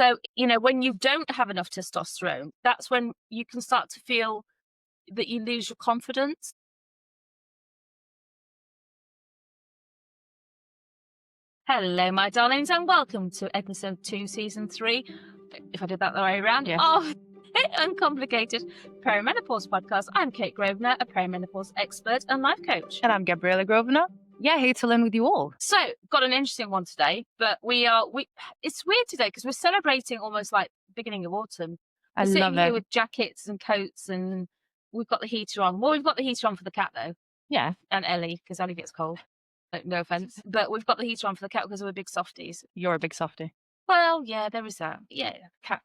So, when you don't have enough testosterone, that's when you can start to feel that you lose your confidence. Hello, my darlings, and welcome to episode 2, season 3, if I did that the way around, Yes. of UncompliKated Perimenopause podcast. I'm Kate Grosvenor, a perimenopause expert and life coach. And I'm Gabriella Grosvenor. Yeah, here to learn with you all. So, got an interesting one today, but it's weird today because we're celebrating almost like beginning of autumn. I We're sitting love here it. with jackets and coats, and we've got the heater on. Well, we've got the heater on for the cat though, Yeah, and Ellie, because Ellie gets cold. No offense, but we've got the heater on for the cat because we're big softies. you're a big softie. Well, yeah, there is that. Yeah, cat.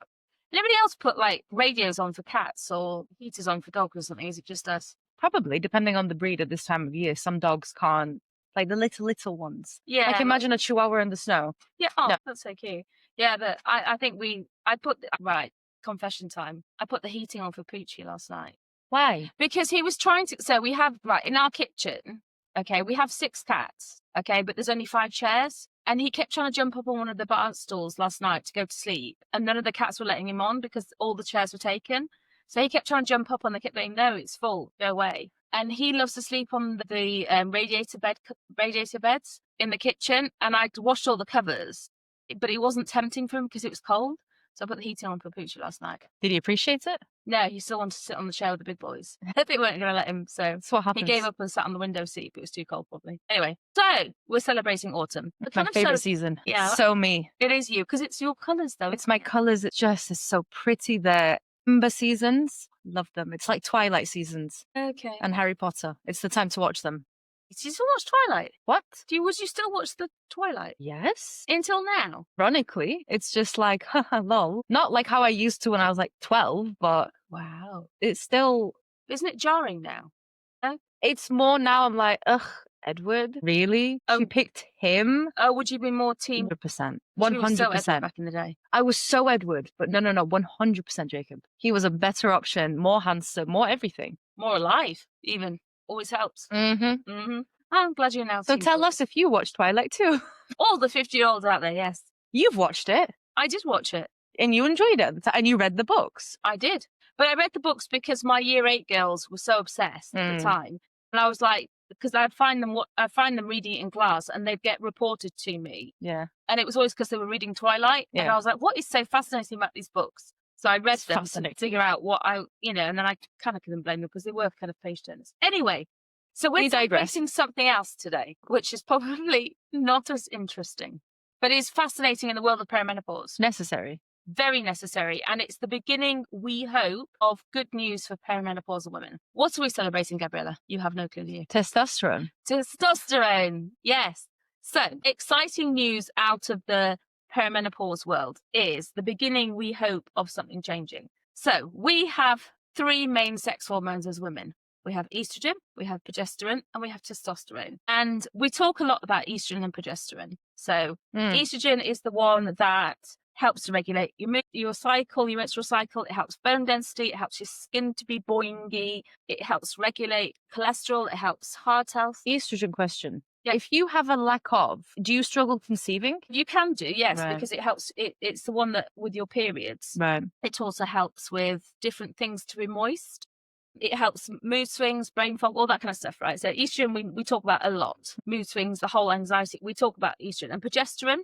Anybody else put like radios on for cats or heaters on for dogs or something? Is it just us? Probably, depending on the breed at this time of year. Some dogs can't, like the little ones. Yeah. Like imagine a chihuahua in the snow. Yeah. Oh, No. that's so cute. Yeah, but right, confession time. I put the heating on for Poochie last night. Why? Because he was trying to, so we have, in our kitchen, okay, we have 6 cats, okay, but there's only 5 chairs. And he kept trying to jump up on one of the bar stools last night to go to sleep. And none of the cats were letting him on because all the chairs were taken. So he kept trying to jump up and they kept saying, no, it's full, go away. And he loves to sleep on the radiator beds in the kitchen. And I washed all the covers, but it wasn't tempting for him because it was cold. So I put the heating on for Poochie last night. Did he appreciate it? No, he still wanted to sit on the chair with the big boys. They weren't going to let him, so That's what he happens. gave up and sat on the window seat, but it was too cold probably. Anyway, so we're celebrating autumn. The My kind of favorite season. Yeah. It's so me. It is you, because it's your colours though. It's my colours. It's so pretty. The Amber seasons. Love them. It's like Twilight seasons Okay. and Harry Potter. It's the time to watch them. Do you still watch Twilight? What? Would you still watch the Twilight? Yes. Until now? Ironically, it's just like, haha, lol. Not like how I used to when I was like 12, but Wow. it's still, Isn't it jarring now? it's more now I'm like, ugh, Edward, really? Oh. You picked him? Oh, would you be more team? 100%. You were so Edward 100%. back in the day. I was so Edward, but no, 100% Jacob. He was a better option, more handsome, more everything. More alive, even. Always helps. Mm-hmm. Mm-hmm. I'm glad you're now So team tell Paul. us if you watched Twilight too. All the 50-year-olds out there, yes. You've watched it I did watch it. and you enjoyed it and you read the books. I did. But I read the books because my year 8 girls were so obsessed at the time. And I was like, because I'd find them reading it in class and they'd get reported to me. Yeah. And it was always because they were reading Twilight. And Yeah. I was like, what is so fascinating about these books? So I read It's them to fascinating. figure out what and then I kind of couldn't blame them because they were kind of page turners. Anyway, so we're We digress. celebrating something else today, which is probably not as interesting, but is fascinating in the world of perimenopause. Necessary. Very necessary. And it's the beginning, we hope, of good news for perimenopausal women. What are we celebrating, Gabriella? You have no clue, do you? Testosterone. Testosterone. Yes. So, exciting news out of the perimenopause world is the beginning, we hope, of something changing. So, we have 3 main sex hormones as women. We have estrogen, we have progesterone, and we have testosterone. And we talk a lot about estrogen and progesterone. So, estrogen is the one that helps to regulate your cycle, your menstrual cycle. It helps bone density. It helps your skin to be boingy. It helps regulate cholesterol. It helps heart health. Estrogen question. Yeah. If you have a lack of, do you struggle conceiving? You can do, yes, Right. because it helps. It's the one that with your periods. Right. It also helps with different things to be moist. It helps mood swings, brain fog, all that kind of stuff, right? So estrogen, we talk about a lot. Mood swings, the whole anxiety, we talk about estrogen. And progesterone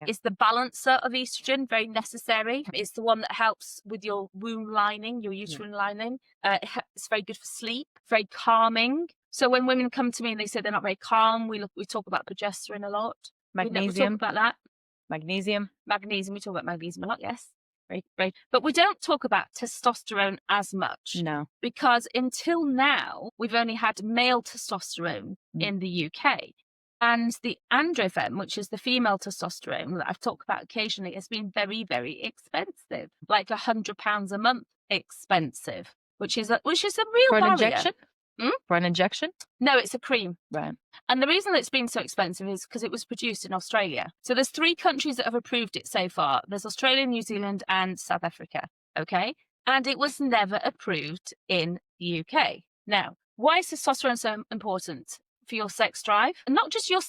is the balancer of estrogen, very necessary. It's the one that helps with your womb lining, your uterine lining. It's very good for sleep, very calming. So when women come to me and they say they're not very calm, we talk about progesterone a lot. We Magnesium. talk about that. Magnesium. Magnesium, we talk about magnesium a lot, yes. Very, very. But we don't talk about testosterone as much. No. Because until now, we've only had male testosterone in the UK. And the Androfem, which is the female testosterone that I've talked about occasionally, has been very, very expensive. Like £100 a month expensive, which is a real For an barrier. injection? For an injection? No, it's a cream. Right. And the reason that it's been so expensive is because it was produced in Australia. So there's 3 countries that have approved it so far. There's Australia, New Zealand, and South Africa. Okay. And it was never approved in the UK. Now, why is testosterone so important for your sex drive? And not just your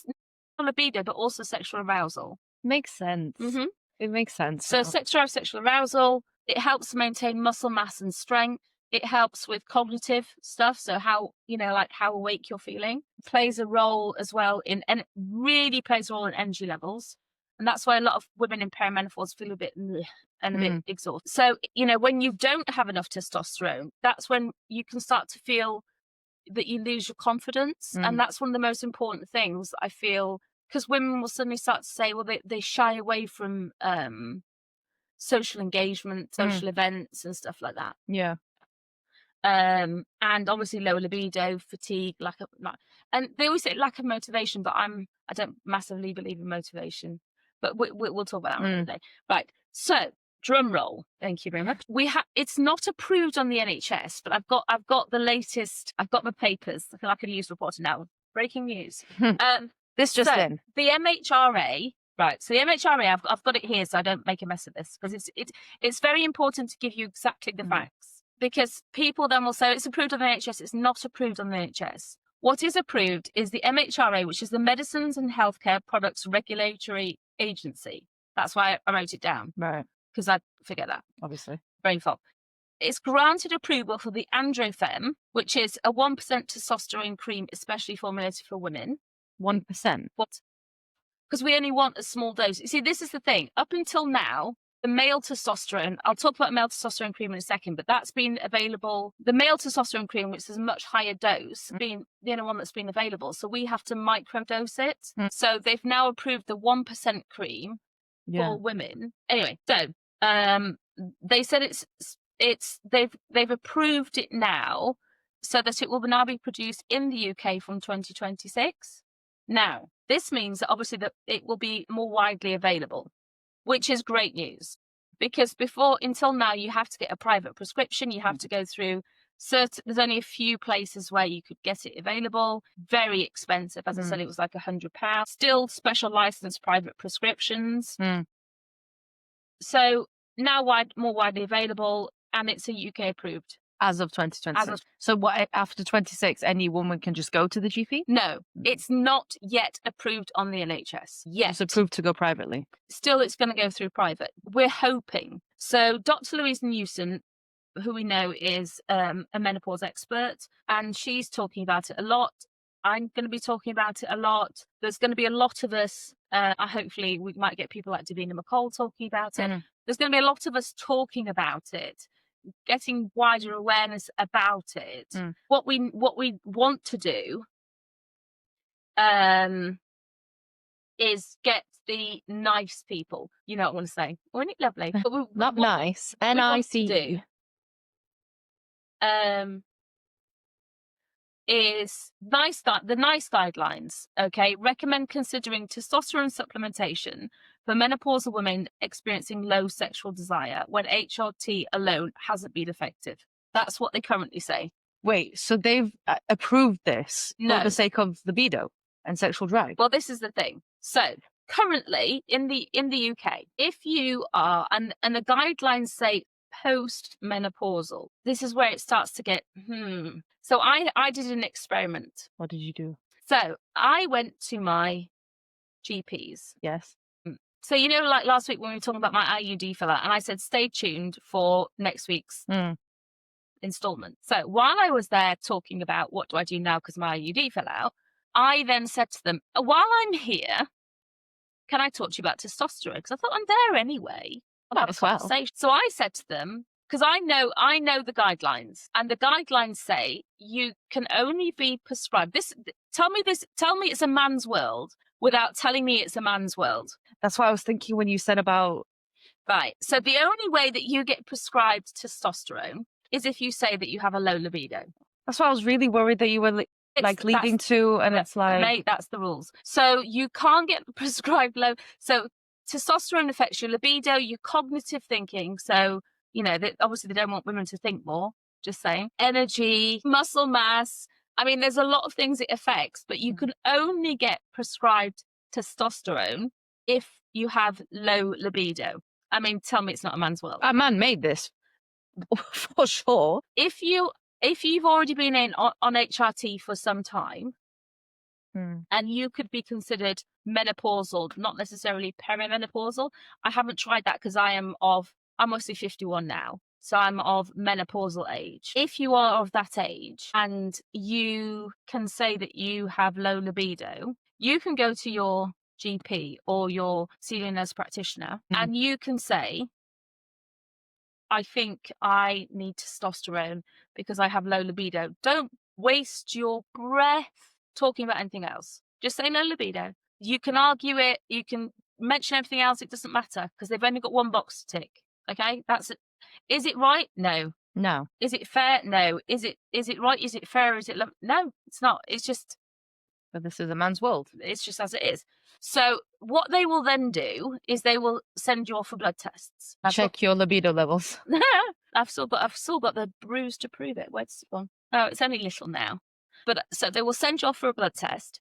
libido, but also sexual arousal. Makes sense. Mm-hmm. It makes sense. So now. sexual arousal, it helps maintain muscle mass and strength. It helps with cognitive stuff. So how, like how awake you're feeling. It plays a role as well and it really plays a role in energy levels. And that's why a lot of women in perimenopause feel a bit and a bit exhausted. So, when you don't have enough testosterone, that's when you can start to feel that you lose your confidence. And that's one of the most important things I feel, because women will suddenly start to say, well, they shy away from social engagement, social events and stuff like that. Yeah. And obviously lower libido, fatigue, and they always say lack of motivation, but I don't massively believe in motivation, but we'll talk about that one another day. Right. So drum roll. Thank you very much. It's not approved on the NHS, but I've got the latest. I've got my papers. I feel like a news reporter now. Breaking news. This just in. The MHRA. Right. So the MHRA, I've got it here, so I don't make a mess of this, because it's very important to give you exactly the facts. Because people then will say it's approved on the NHS, it's not approved on the NHS. What is approved is the MHRA, which is the Medicines and Healthcare Products Regulatory Agency. That's why I wrote it down. Right. Because I forget that. Obviously. Brain fog. It's granted approval for the Androfem, which is a 1% testosterone cream, especially formulated for women. 1%? What? Because we only want a small dose. You see, this is the thing. Up until now, the male testosterone, I'll talk about male testosterone cream in a second, but that's been available. The male testosterone cream, which is a much higher dose, being the only one that's been available. So we have to microdose it. So they've now approved the 1% cream for women. Anyway, so they said they've approved it now so that it will now be produced in the UK from 2026. Now, this means that obviously that it will be more widely available, which is great news, because until now, you have to get a private prescription. You have to go through there's only a few places where you could get it available. Very expensive. As I said, it was like £100. Still special licensed private prescriptions. So now more widely available, and it's a UK approved. As of 2026. So what, after 26, any woman can just go to the GP? No, it's not yet approved on the NHS. Yet. It's approved to go privately. Still, it's going to go through private. We're hoping. So Dr. Louise Newson, who we know is a menopause expert, and she's talking about it a lot. I'm going to be talking about it a lot. There's going to be a lot of us. Hopefully, we might get people like Davina McCall talking about it. There's going to be a lot of us talking about it, getting wider awareness about it. What we want to do is get the nice people. You know what I want to say? Isn't it lovely? Not nice. NIC. Is the nice guidelines. Okay, recommend considering testosterone supplementation for menopausal women experiencing low sexual desire when HRT alone hasn't been effective. That's what they currently say. Wait, so they've approved this for the sake of libido and sexual drive? Well, this is the thing. So currently in the UK, if you are, and the guidelines say post-menopausal, this is where it starts to get So I did an experiment. What did you do? So I went to my GPs. Yes. So, like last week when we were talking about my IUD filler, and I said, stay tuned for next week's installment. So while I was there talking about what do I do now because my IUD fell out, I then said to them, while I'm here, can I talk to you about testosterone? Because I thought I'm there anyway. Might as well. So I said to them, because I know the guidelines, and the guidelines say you can only be prescribed this. Tell me it's a man's world without telling me it's a man's world. That's what I was thinking when you said about. Right. So the only way that you get prescribed testosterone is if you say that you have a low libido. That's why I was really worried that you were leading to, and it's like. Mate, that's the rules. So you can't get prescribed low. So testosterone affects your libido, your cognitive thinking. So, obviously they don't want women to think more, just saying. Energy, muscle mass. I mean, there's a lot of things it affects, but you can only get prescribed testosterone if you have low libido. I mean, tell me it's not a man's world. A man made this, for sure. If you've already been on HRT for some time, and you could be considered menopausal, not necessarily perimenopausal. I haven't tried that because I'm mostly 51 now. So I'm of menopausal age. If you are of that age and you can say that you have low libido, you can go to your GP or your senior nurse practitioner and you can say, I think I need testosterone because I have low libido. Don't waste your breath talking about anything else. Just say low libido. You can argue it. You can mention everything else. It doesn't matter because they've only got one box to tick. Okay, that's it. Is it right? No. No. Is it fair? No. Is it right? Is it fair? Is it no? It's not. It's just. But this is a man's world. It's just as it is. So what they will then do is they will send you off for blood tests. Check your libido levels. I've still got the bruise to prove it. Where's it gone? Oh, it's only little now. But so they will send you off for a blood test,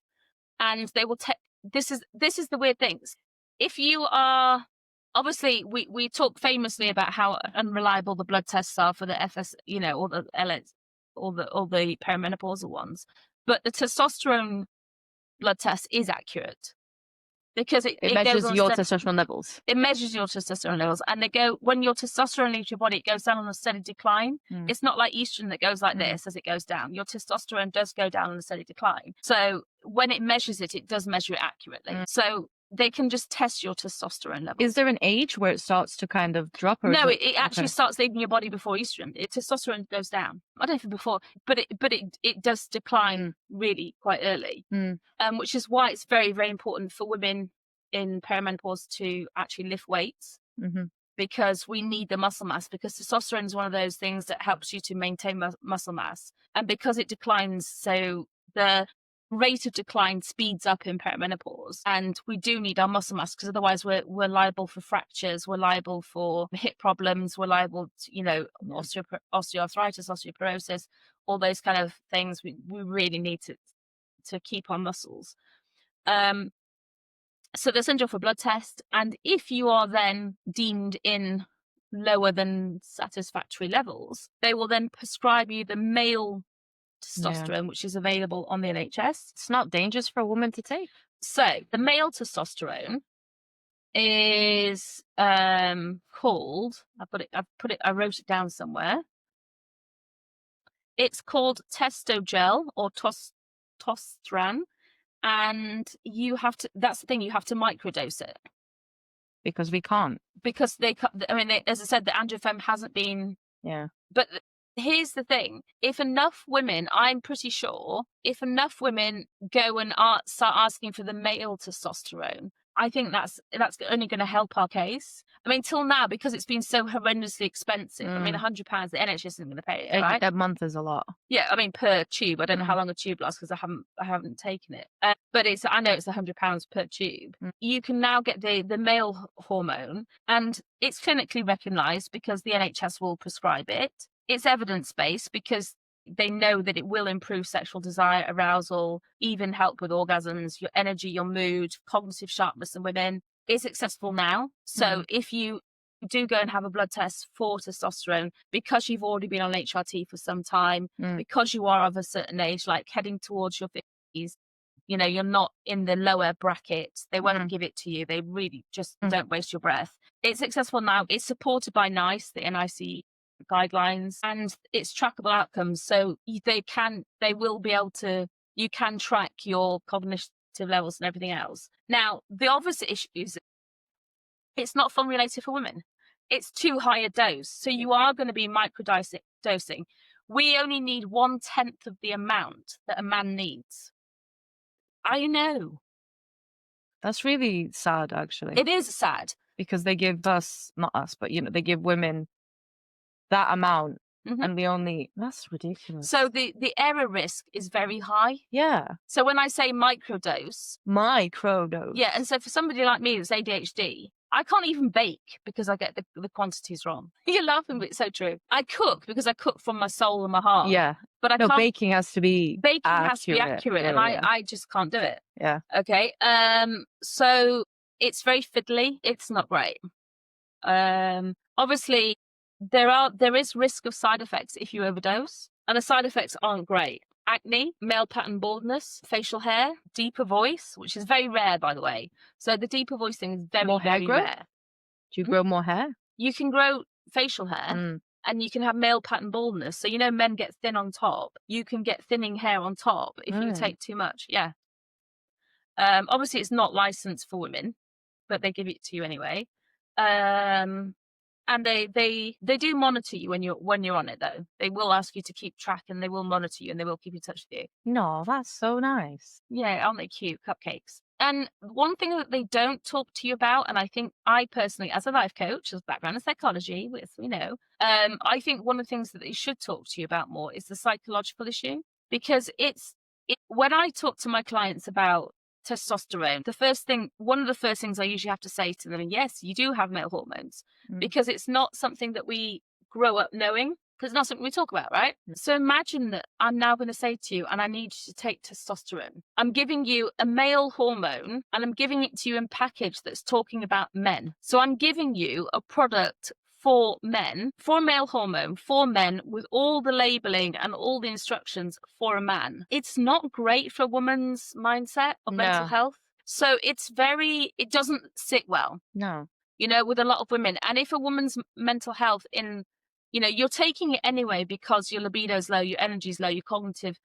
and they will take. This is the weird things. If you are obviously we talk famously about how unreliable the blood tests are for the FS, or the LS, all the perimenopausal ones, but the testosterone blood test is accurate because it measures goes on your testosterone levels. It measures your testosterone levels, and when your testosterone leaves your body, it goes down on a steady decline. It's not like estrogen that goes like this as it goes down. Your testosterone does go down on a steady decline. So when it measures it, it does measure it accurately. So they can just test your testosterone levels. Is there an age where it starts to kind of drop? Or no, it actually starts leaving your body before estrogen. Testosterone goes down. I don't know if before, but it does decline really quite early, which is why it's very, very important for women in perimenopause to actually lift weights, because we need the muscle mass, because testosterone is one of those things that helps you to maintain muscle mass, and because it declines, so the rate of decline speeds up in perimenopause, and we do need our muscle mass because otherwise we're liable for fractures, we're liable for hip problems, we're liable to osteoarthritis, osteoporosis, all those kind of things. We really need to keep our muscles. So they send you off a blood test, and if you are then deemed in lower than satisfactory levels, they will then prescribe you the male testosterone, which is available on the NHS. It's not dangerous for a woman to take. So the male testosterone is called, I wrote it down somewhere. It's called Testogel or Tostran, and that's the thing, you have to microdose it. Because we can't. Because as I said, the Androfem hasn't been. Yeah. But here's the thing: I'm pretty sure if enough women go and start asking for the male testosterone, I think that's only going to help our case. I mean, till now, because it's been so horrendously expensive. I mean, £100, the NHS isn't going to pay it, right? A month is a lot. Yeah, I mean, per tube. I don't know how long a tube lasts because I haven't taken it. But I know it's £100 per tube. You can now get the male hormone, and it's clinically recognised because the NHS will prescribe it. It's evidence-based because they know that it will improve sexual desire, arousal, even help with orgasms, your energy, your mood, cognitive sharpness in women. It's accessible now. So if you do go and have a blood test for testosterone, because you've already been on HRT for some time, because you are of a certain age, like heading towards your 50s, you're not in the lower bracket, they won't give it to you. They really just don't waste your breath. It's accessible now. It's supported by NICE, the NIC guidelines, and it's trackable outcomes. So they will be able to, you can track your cognitive levels and everything else. Now, the obvious issue is it's not formulated for women. It's too high a dose. So you are going to be microdosing. We only need 1/10 of the amount that a man needs. I know. That's really sad, actually. It is sad. Because they give us, not us, but they give women that amount, and that's ridiculous. So the error risk is very high. Yeah. So when I say microdose. Yeah, and so for somebody like me that's ADHD, I can't even bake because I get the quantities wrong. You're laughing, but it's so true. I cook because I cook from my soul and my heart. Yeah. But I can't. Baking has to be accurate. And I just can't do it. Yeah. Okay. So it's very fiddly. It's not great. Obviously, there is risk of side effects if you overdose, and the side effects aren't great. acne, male pattern baldness, facial hair, deeper voice, which is very rare, by the way. So the deeper voice thing is very, More hair very growth? rare. Do you grow more hair? You can grow facial hair and you can have male pattern baldness. So, men get thin on top. You can get thinning hair on top if you take too much. Yeah. Obviously, it's not licensed for women, but they give it to you anyway. And they do monitor you when you're on it, though. They will ask you to keep track, and they will monitor you, and they will keep in touch with you. No, that's so nice. Yeah, aren't they cute? Cupcakes. And one thing that they don't talk to you about, and I think I personally, as a life coach, as background in psychology, which we know, I think one of the things that they should talk to you about more is the psychological issue, because when I talk to my clients about testosterone, one of the first things I usually have to say to them, yes, you do have male hormones, because it's not something that we grow up knowing, because it's not something we talk about, right? So imagine that I'm now going to say to you, and I need you to take testosterone. I'm giving you a male hormone, and I'm giving it to you in a package that's talking about men. So I'm giving you a product for men, for a male hormone, for men, with all the labeling and all the instructions for a man. It's not great for a woman's mindset of mental health. So it doesn't sit well. No. With a lot of women. And if a woman's mental health you're taking it anyway because your libido's low, your energy's low, your cognitive,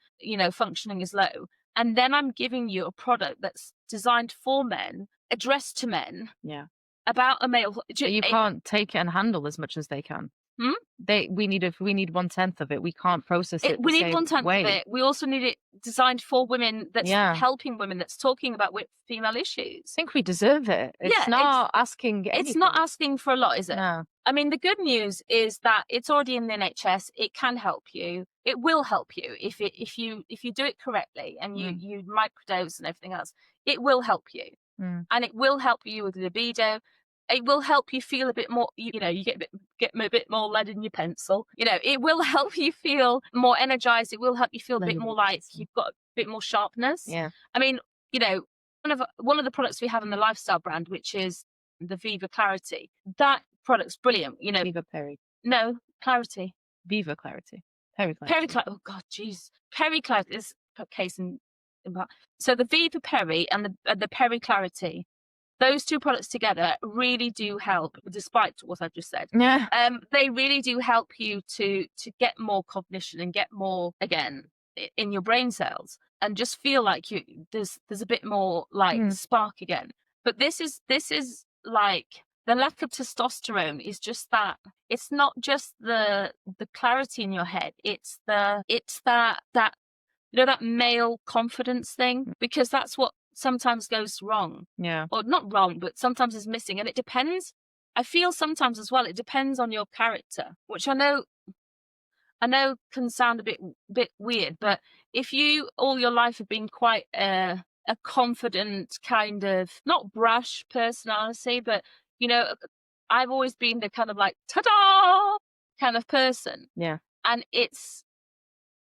functioning is low. And then I'm giving you a product that's designed for men, addressed to men. Yeah. About a male. You can't take it and handle as much as they can. We need 1/10 of it. We can't process it. We need 1/10 of it. We also need it designed for women. That's helping women. That's talking about female issues. I think we deserve it. It's not asking. It's not asking for a lot, is it? No. I mean, the good news is that it's already in the NHS. It can help you. It will help you if you do it correctly and you microdose and everything else. It will help you, and it will help you with libido. It will help you feel a bit more, you get a bit more lead in your pencil. It will help you feel more energized. It will help you feel a bit more like you've got a bit more sharpness. Yeah. I mean, one of the products we have in the lifestyle brand, which is the Viva Clarity, that product's brilliant. Viva Peri. No, Clarity. Viva Clarity. Peri Clarity. Oh God, jeez. Peri Clarity is case in. So the Viva Peri and the Peri Clarity. Those two products together really do help, despite what I've just said. Yeah. They really do help you to get more cognition and get more, again, in your brain cells, and just feel like there's a bit more like spark again. But this is like the lack of testosterone is just that. It's not just the clarity in your head. It's that that male confidence thing, because that's what sometimes goes wrong. Yeah. Or not wrong, but sometimes is missing. And it depends. I feel sometimes as well, it depends on your character, which I know can sound a bit weird, but if you all your life have been quite a confident kind of, not brash personality, but I've always been the kind of like ta-da kind of person. Yeah. And it's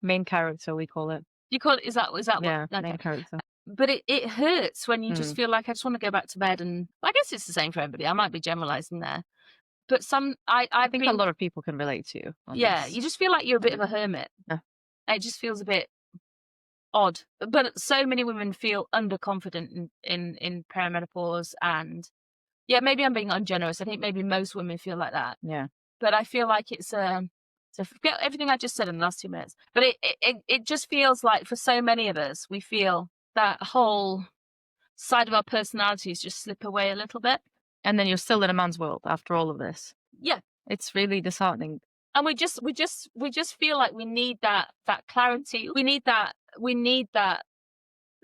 main character, we call it. You call it, is that yeah, what? Okay. Main character. But it hurts when you just feel like, I just want to go back to bed. And I guess it's the same for everybody. I might be generalizing there. But I think a lot of people can relate to you. Yeah, you just feel like you're a bit of a hermit. Yeah. It just feels a bit odd. But so many women feel underconfident in perimenopause. And yeah, maybe I'm being ungenerous. I think maybe most women feel like that. Yeah. But I feel like it's so forget everything I just said in the last 2 minutes. But it just feels like for so many of us, we feel that whole side of our personalities just slip away a little bit. And then you're still in a man's world after all of this. Yeah. It's really disheartening. And we just feel like we need that clarity. We need that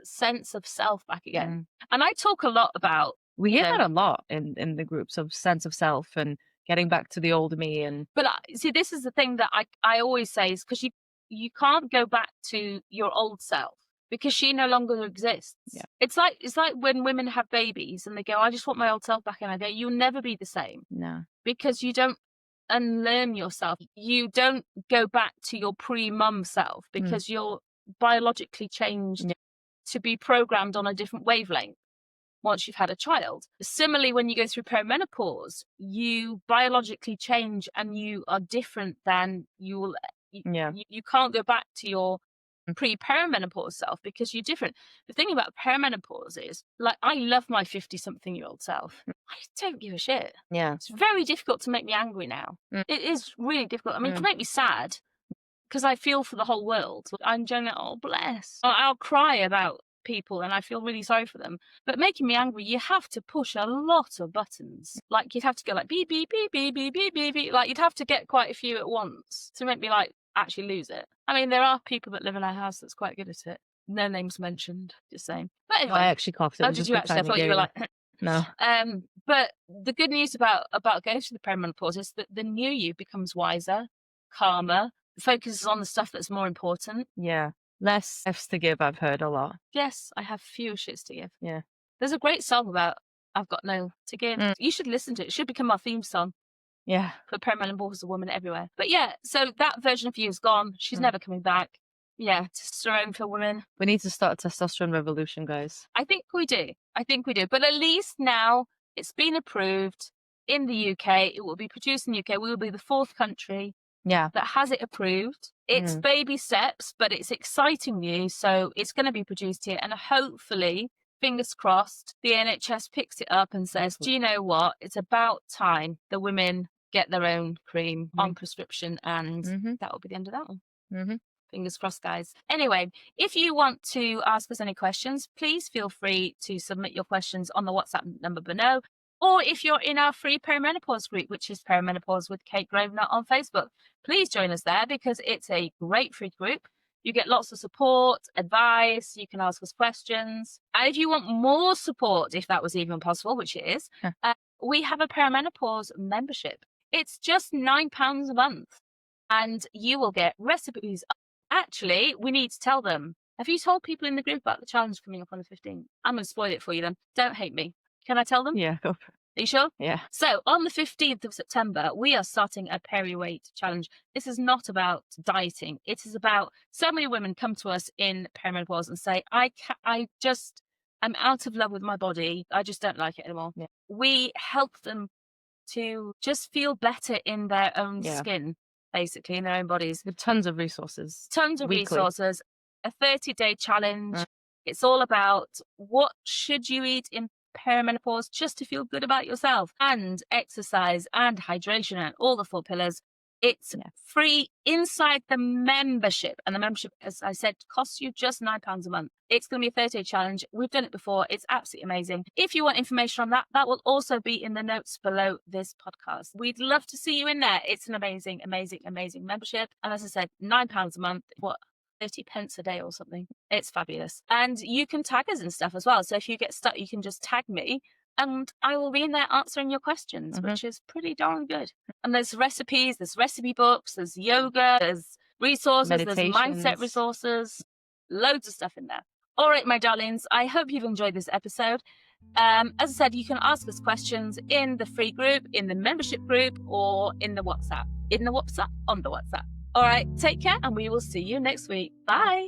sense of self back again. And I talk a lot about, we hear that a lot in the groups, of sense of self and getting back to the old me. And but see, this is the thing that I always say, is because you can't go back to your old self, because she no longer exists. Yeah. It's like when women have babies and they go, I just want my old self back, and I go, you'll never be the same. No. Because you don't unlearn yourself. You don't go back to your pre-mum self, because you're biologically changed to be programmed on a different wavelength once you've had a child. Similarly, when you go through perimenopause, you biologically change and you are different than you will. You can't go back to your pre-perimenopause self because you're different. The thing about perimenopause is, like, I love my 50-something-year-old self. I don't give a shit. Yeah. It's very difficult to make me angry now. It is really difficult. I mean, it can make me sad because I feel for the whole world. I'm generally, oh, bless. I'll cry about people and I feel really sorry for them. But making me angry, you have to push a lot of buttons. Like, you'd have to go like beep, beep, beep, beep, beep, beep, beep, beep. Like, you'd have to get quite a few at once to make me, like, actually lose it. I mean, there are people that live in our house that's quite good at it. No names mentioned, just saying. But anyway. I actually coughed. Oh, did you actually? I thought you were like... No. But the good news about going through the perimenopause is that the new you becomes wiser, calmer, focuses on the stuff that's more important. Yeah. Less F's to give, I've heard a lot. Yes, I have fewer shits to give. Yeah. There's a great song about I've got no to give. You should listen to it. It should become our theme song. Yeah. For perimenopause, a woman everywhere. But yeah, so that version of you is gone. She's never coming back. Yeah, testosterone for women. We need to start a testosterone revolution, guys. I think we do. But at least now it's been approved in the UK. It will be produced in the UK. We will be the 4th country that has it approved. It's baby steps, but it's exciting news. So it's going to be produced here. And hopefully, fingers crossed, the NHS picks it up and says, do you know what? It's about time the women get their own cream on prescription. And that will be the end of that one. Fingers crossed, guys. Anyway, if you want to ask us any questions, please feel free to submit your questions on the WhatsApp number below. Or if you're in our free perimenopause group, which is Perimenopause with Kate Grosvenor on Facebook, please join us there because it's a great free group. You get lots of support, advice, you can ask us questions. And if you want more support, if that was even possible, which it is, we have a perimenopause membership. It's just £9 a month and you will get recipes. Actually, we need to tell them. Have you told people in the group about the challenge coming up on the 15th? I'm going to spoil it for you then. Don't hate me. Can I tell them? Yeah, go for it. Are you sure? Yeah. So on the 15th of September, we are starting a peri-weight challenge. This is not about dieting. It is about, so many women come to us in perimenopause and say, I'm out of love with my body. I just don't like it anymore. Yeah. We help them to just feel better in their own skin, basically, in their own bodies. With tons of resources. Resources. A 30-day challenge. It's all about what should you eat in perimenopause just to feel good about yourself, and exercise and hydration and all the 4 pillars. It's free inside the membership. And the membership, as I said, costs you just £9 a month. It's going to be a 30-day challenge. We've done it before. It's absolutely amazing. If you want information on that, that will also be in the notes below this podcast. We'd love to see you in there. It's an amazing, amazing, amazing membership. And as I said, £9 a month. 30 pence a day or something. It's fabulous. And you can tag us and stuff as well. So if you get stuck, you can just tag me and I will be in there answering your questions, which is pretty darn good. And there's recipes, there's recipe books, there's yoga, there's resources, there's mindset resources, loads of stuff in there. All right, my darlings, I hope you've enjoyed this episode. As I said, you can ask us questions in the free group, in the membership group, or in the WhatsApp. On the WhatsApp. All right, take care and we will see you next week. Bye.